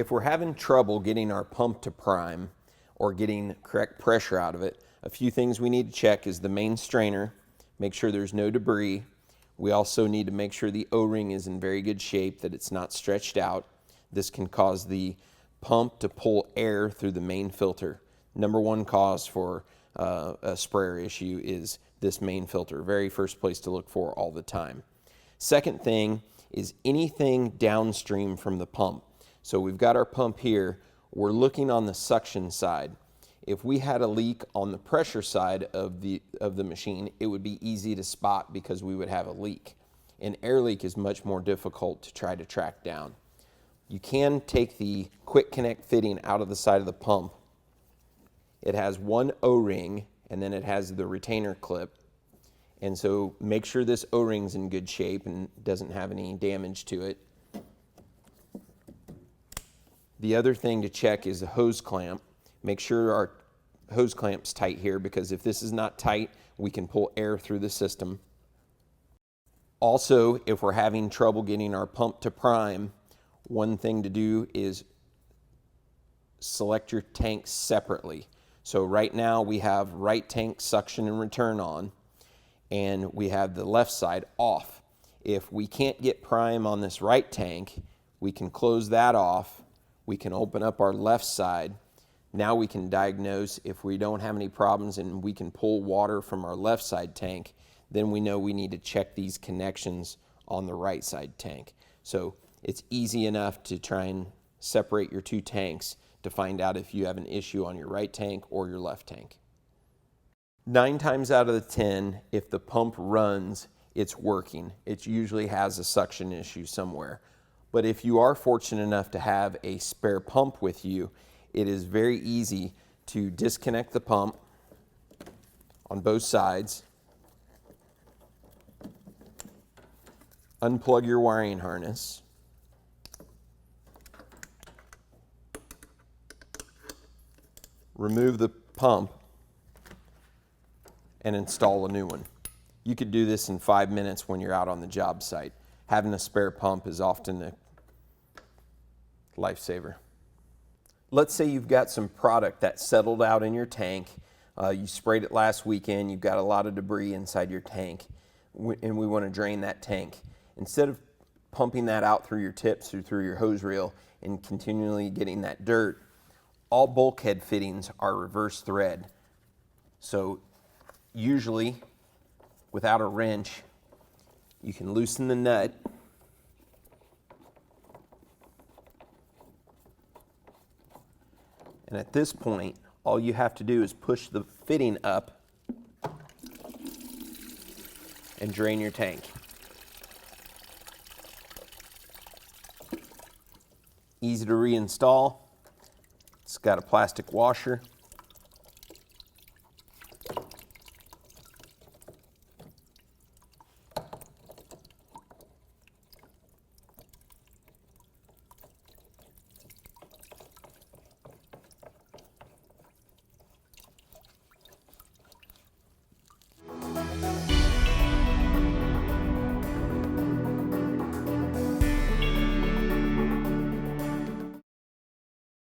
if we're having trouble getting our pump to prime or getting correct pressure out of it, a few things we need to check is the main strainer, make sure there's no debris. We also need to make sure the O-ring is in very good shape, that it's not stretched out. This can cause the pump to pull air through the main filter. Number one cause for a sprayer issue is this main filter. Very first place to look for all the time. Second thing is anything downstream from the pump. So we've got our pump here. We're looking on the suction side. If we had a leak on the pressure side of the machine, it would be easy to spot because we would have a leak. An air leak is much more difficult to try to track down. You can take the quick connect fitting out of the side of the pump. It has one O-ring and then it has the retainer clip. And so make sure this O-ring's in good shape and doesn't have any damage to it. The other thing to check is the hose clamp. Make sure our hose clamp's tight here, because if this is not tight, we can pull air through the system. Also, if we're having trouble getting our pump to prime, one thing to do is select your tanks separately. So right now we have right tank suction and return on, and we have the left side off. If we can't get prime on this right tank, we can close that off. We can open up our left side. Now we can diagnose. If we don't have any problems and we can pull water from our left side tank, then we know we need to check these connections on the right side tank. So it's easy enough to try and separate your two tanks to find out if you have an issue on your right tank or your left tank. 9 times out of the 10, if the pump runs, it's working. It usually has a suction issue somewhere. But if you are fortunate enough to have a spare pump with you, it is very easy to disconnect the pump on both sides, unplug your wiring harness, remove the pump, and install a new one. You could do this in 5 minutes when you're out on the job site. Having a spare pump is often a lifesaver. Let's say you've got some product that settled out in your tank. You sprayed it last weekend. You've got a lot of debris inside your tank, and we want to drain that tank. Instead of pumping that out through your tips or through your hose reel and continually getting that dirt, all bulkhead fittings are reverse thread. So usually, without a wrench, you can loosen the nut. And at this point, all you have to do is push the fitting up and drain your tank. Easy to reinstall. It's got a plastic washer.